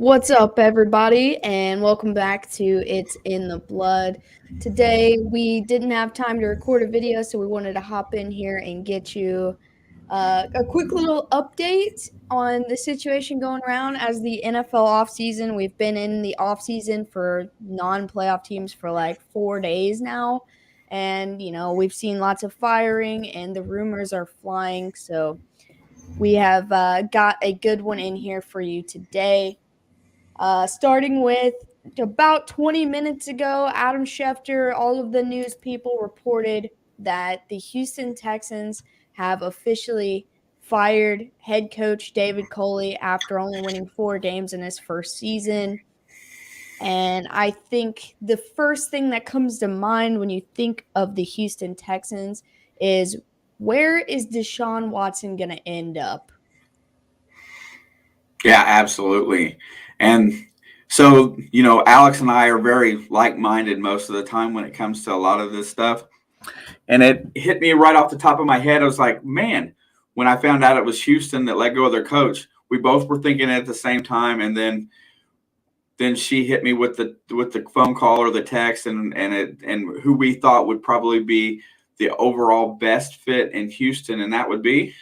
What's up, everybody, and welcome back to It's in the Blood. Today, we didn't have time to record a video, so we wanted to hop in here and get you a quick little update on the situation going around as the NFL offseason. We've been in the offseason for non-playoff teams for like 4 days now, and, we've seen lots of firing, and the rumors are flying, so we have got a good one in here for you today. Starting with about 20 minutes ago, Adam Schefter, all of the news people reported that the Houston Texans have officially fired head coach David Culley after only winning 4 games in his first season. And I think the first thing that comes to mind when you think of the Houston Texans is, where is Deshaun Watson going to end up? Yeah, absolutely. And so, Alex and I are very like-minded most of the time when it comes to a lot of this stuff. And it hit me right off the top of my head. I was like, man, when I found out it was Houston that let go of their coach, we both were thinking at the same time. And then she hit me with the phone call or the text and who we thought would probably be the overall best fit in Houston, and that would be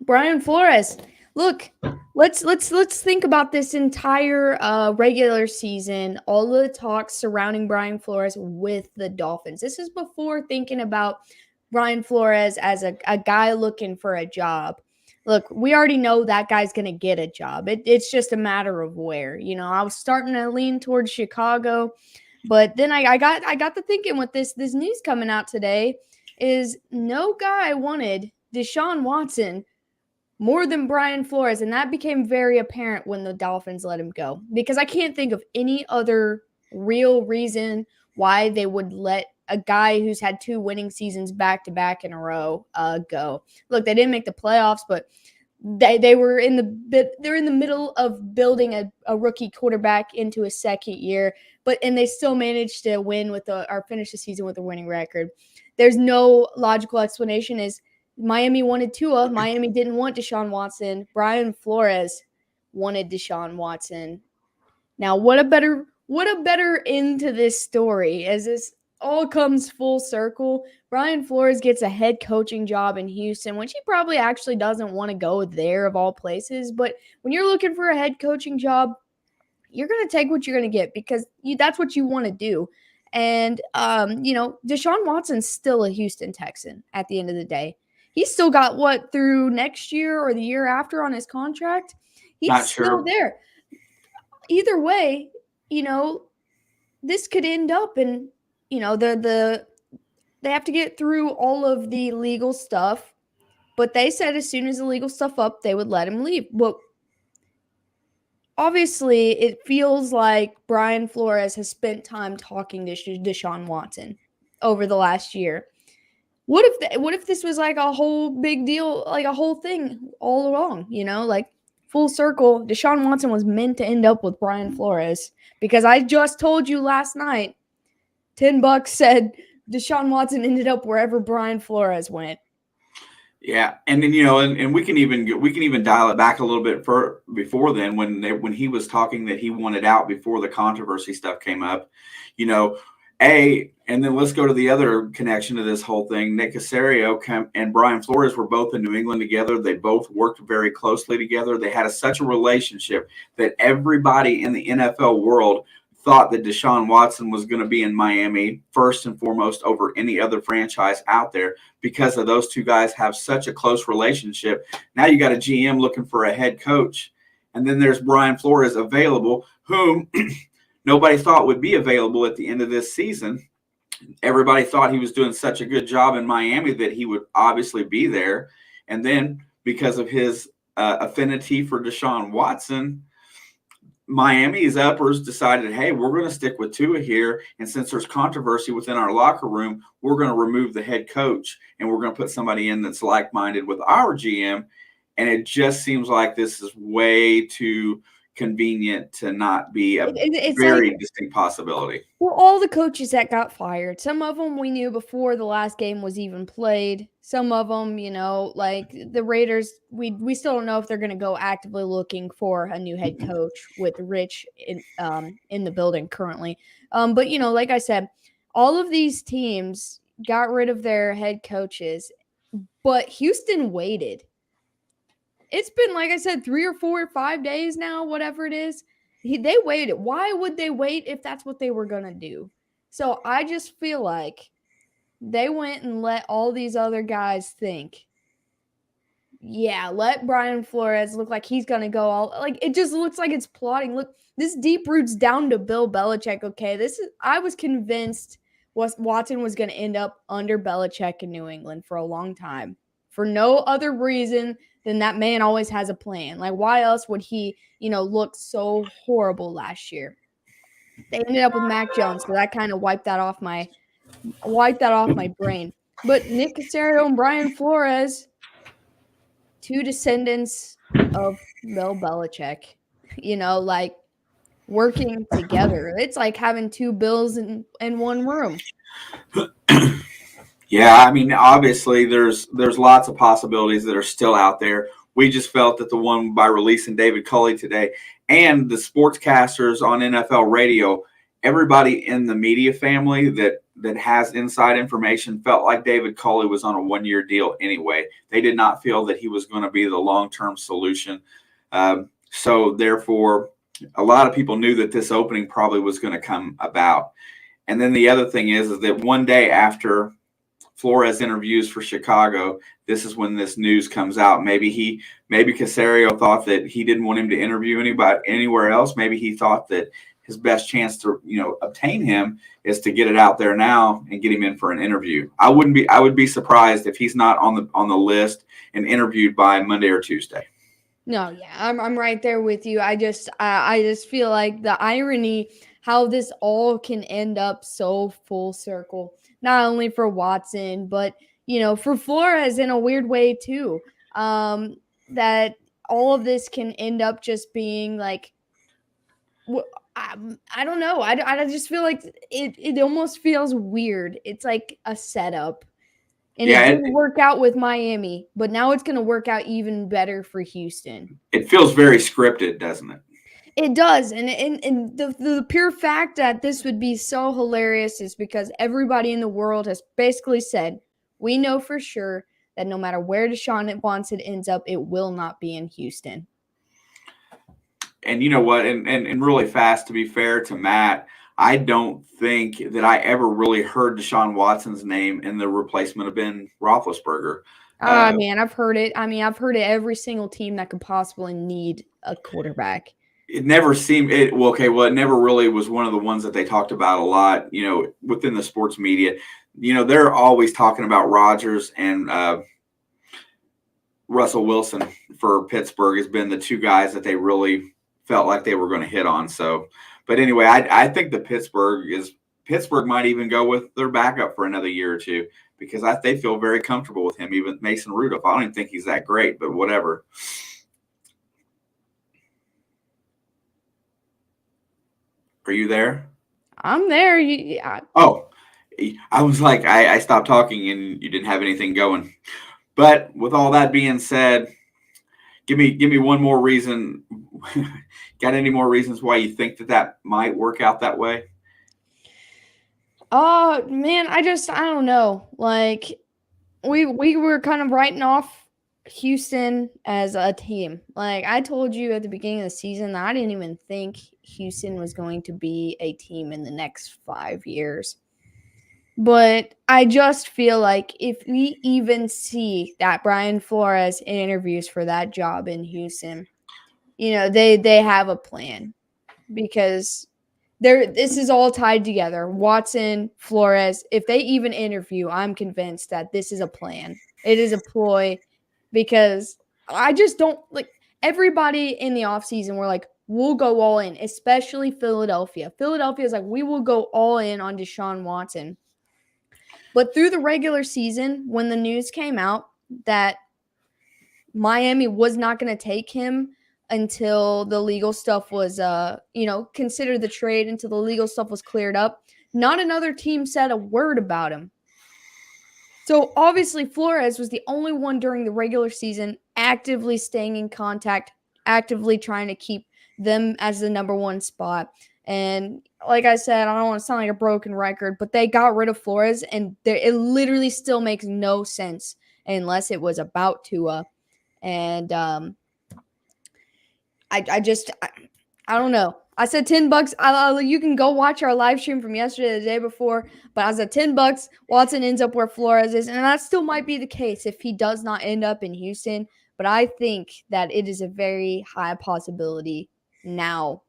Brian Flores. Look, let's think about this entire regular season, all the talks surrounding Brian Flores with the Dolphins. This is before thinking about Brian Flores as a guy looking for a job. Look, we already know that guy's going to get a job. It's just a matter of where. I was starting to lean towards Chicago, but then I got to thinking with this news coming out today is no guy wanted Deshaun Watson more than Brian Flores, and that became very apparent when the Dolphins let him go, because I can't think of any other real reason why they would let a guy who's had 2 winning seasons back-to-back in a row go. Look, they didn't make the playoffs, but they were in the middle of building a rookie quarterback into his second year, and they still managed to win or finish the season with a winning record. There's no logical explanation. Is Miami wanted Tua. Miami didn't want Deshaun Watson. Brian Flores wanted Deshaun Watson. Now, what a better end to this story, as this all comes full circle. Brian Flores gets a head coaching job in Houston, which he probably actually doesn't want to go there of all places. But when you're looking for a head coaching job, you're going to take what you're going to get, because that's what you want to do. And, Deshaun Watson's still a Houston Texan at the end of the day. He's still got through next year or the year after on his contract. He's not still sure. there. Either way, this could end up in, they have to get through all of the legal stuff, but they said as soon as the legal stuff up, they would let him leave. Well, obviously, it feels like Brian Flores has spent time talking to Deshaun Watson over the last year. What if this was like a whole big deal, like a whole thing all along, like full circle? Deshaun Watson was meant to end up with Brian Flores, because I just told you last night, $10 said Deshaun Watson ended up wherever Brian Flores went. Yeah, and then and we can even dial it back a little bit before then, when he was talking that he wanted out before the controversy stuff came up, and then let's go to the other connection to this whole thing. Nick Caserio and Brian Flores were both in New England together. They both worked very closely together. They had such a relationship that everybody in the NFL world thought that Deshaun Watson was going to be in Miami first and foremost over any other franchise out there, because of those two guys have such a close relationship. Now you got a GM looking for a head coach, and then there's Brian Flores available, whom nobody thought would be available at the end of this season. Everybody thought he was doing such a good job in Miami that he would obviously be there. And then because of his affinity for Deshaun Watson, Miami's uppers decided, hey, we're going to stick with Tua here. And since there's controversy within our locker room, we're going to remove the head coach and we're going to put somebody in that's like-minded with our GM. And it just seems like this is way too convenient to not be a It's very like, distinct possibility. well, all the coaches that got fired, some of them we knew before the last game was even played. Some of them, like the Raiders, we still don't know if they're going to go actively looking for a new head coach with Rich in the building currently. But like I said, all of these teams got rid of their head coaches, but Houston waited. It's been, like I said, 3 or 4 or 5 days now, whatever it is. They waited. Why would they wait if that's what they were going to do? So I just feel like they went and let all these other guys think, yeah, let Brian Flores look like he's going to go all, like, it just looks like it's plotting. Look, this deep roots down to Bill Belichick. Okay, I was convinced Watson was going to end up under Belichick in New England for a long time for no other reason than that man always has a plan. Like, why else would he, look so horrible last year? They ended up with Mac Jones, so that kind of wiped that off my brain. But Nick Caserio and Brian Flores, two descendants of Bill Belichick, like working together. It's like having two Bills in one room. Yeah, I mean, obviously, there's lots of possibilities that are still out there. We just felt that the one by releasing David Culley today and the sportscasters on NFL radio, everybody in the media family that has inside information felt like David Culley was on a 1-year deal anyway. They did not feel that he was going to be the long-term solution. So therefore, a lot of people knew that this opening probably was going to come about. And then the other thing is that one day after Flores interviews for Chicago, this is when this news comes out. Maybe Caserio thought that he didn't want him to interview anybody anywhere else. Maybe he thought that his best chance to obtain him is to get it out there now and get him in for an interview. I would be surprised if he's not on the list and interviewed by Monday or Tuesday. No, yeah, I'm right there with you. I just feel like the irony how this all can end up so full circle, not only for Watson, but for Flores in a weird way too. That all of this can end up just being like, I don't know. I just feel like it almost feels weird. It's like a setup. And Yeah, it didn't work out with Miami, but now it's going to work out even better for Houston. it feels very scripted, doesn't it? It does. And the pure fact that this would be so hilarious is because everybody in the world has basically said, we know for sure that no matter where Deshaun Watson ends up, it will not be in Houston. And you know what? And really fast, to be fair to Matt, I don't think that I ever really heard Deshaun Watson's name in the replacement of Ben Roethlisberger. Man, I've heard it. I mean, I've heard it every single team that could possibly need a quarterback. It never seemed it. Well, okay, well, it never really was one of the ones that they talked about a lot. Within the sports media, they're always talking about Rodgers and Russell Wilson for Pittsburgh has been the two guys that they really felt like they were going to hit on. So, but anyway, I think the Pittsburgh might even go with their backup for another year or two because they feel very comfortable with him. Even Mason Rudolph, I don't even think he's that great, but whatever. Are you there? I'm there. Oh, I was like, I stopped talking and you didn't have anything going. But with all that being said, give me one more reason. Got any more reasons why you think that might work out that way? Oh man, I don't know. Like we were kind of writing off Houston as a team. Like I told you at the beginning of the season, I didn't even think Houston was going to be a team in the next 5 years. But I just feel like if we even see that Brian Flores in interviews for that job in Houston, they have a plan because this is all tied together. Watson, Flores, if they even interview, I'm convinced that this is a plan. It is a ploy because I just don't like everybody in the offseason were like, we'll go all in, especially Philadelphia. Philadelphia is like, we will go all in on Deshaun Watson. But through the regular season, when the news came out that Miami was not going to take him until the legal stuff was, consider the trade until the legal stuff was cleared up. Not another team said a word about him. So obviously Flores was the only one during the regular season actively staying in contact, actively trying to keep them as the number one spot. And like I said, I don't want to sound like a broken record, but they got rid of Flores, and it literally still makes no sense unless it was about Tua. And I don't know. I said $10. You can go watch our live stream from yesterday, the day before. But I said $10. Watson ends up where Flores is, and that still might be the case if he does not end up in Houston. But I think that it is a very high possibility now.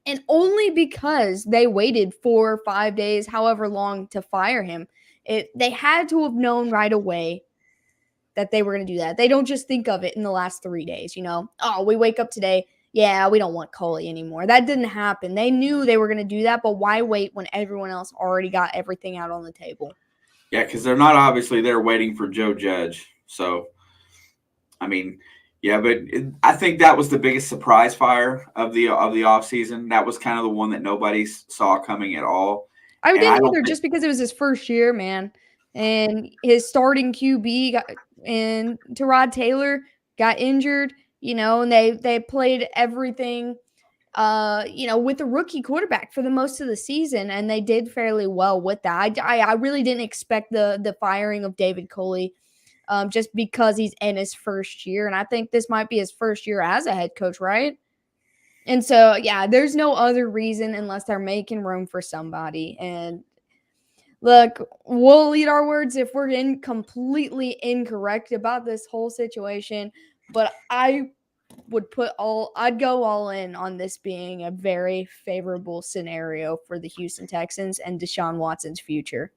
And only because they waited 4 or 5 days, however long, to fire him. They had to have known right away that they were going to do that. They don't just think of it in the last 3 days, Oh, we wake up today. Yeah, we don't want Coley anymore. That didn't happen. They knew they were going to do that, but why wait when everyone else already got everything out on the table? Yeah, because they're not obviously there waiting for Joe Judge. So, I mean, yeah, but I think that was the biggest surprise fire of the offseason. That was kind of the one that nobody saw coming at all. I didn't either, just because it was his first year, man. And his starting QB and Tyrod Taylor got injured, and they played everything, with a rookie quarterback for the most of the season, and they did fairly well with that. I really didn't expect the firing of David Coley, just because he's in his first year, and I think this might be his first year as a head coach, right? And so, yeah, there's no other reason unless they're making room for somebody. And look, we'll eat our words if we're completely incorrect about this whole situation, but I'd go all in on this being a very favorable scenario for the Houston Texans and Deshaun Watson's future.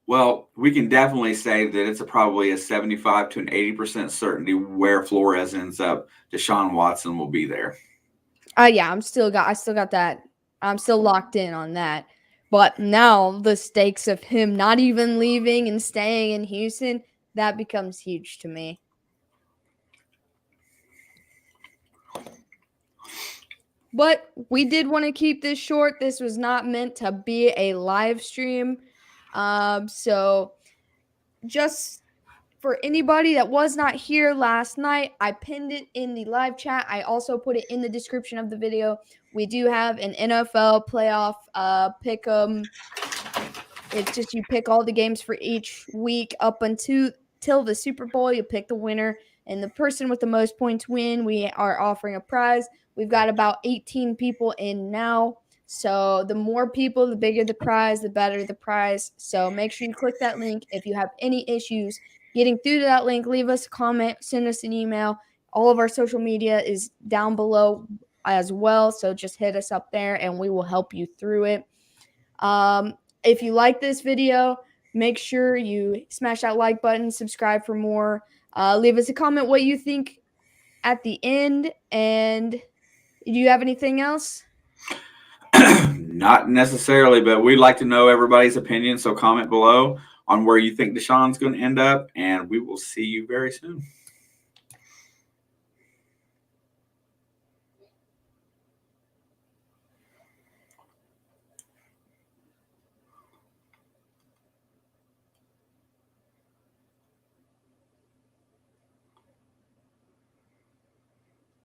Well, we can definitely say that it's probably a 75 to an 80% certainty where Flores ends up, Deshaun Watson will be there. Yeah, I still got that. I'm still locked in on that. But now the stakes of him not even leaving and staying in Houston, that becomes huge to me. But we did want to keep this short. This was not meant to be a live stream. So just for anybody that was not here last night, I pinned it in the live chat. I also put it in the description of the video. We do have an NFL playoff pick 'em. It's just you pick all the games for each week up until the Super Bowl. You pick the winner, and the person with the most points win. We are offering a prize. We've got about 18 people in now. So the more people, the bigger the prize, the better the prize. So make sure you click that link. If you have any issues getting through to that link, leave us a comment, send us an email. All of our social media is down below as well. So just hit us up there and we will help you through it. If you like this video, make sure you smash that like button, subscribe for more. Leave us a comment what you think at the end. And do you have anything else? Not necessarily, but we'd like to know everybody's opinion. So comment below on where you think Deshaun's going to end up, and we will see you very soon.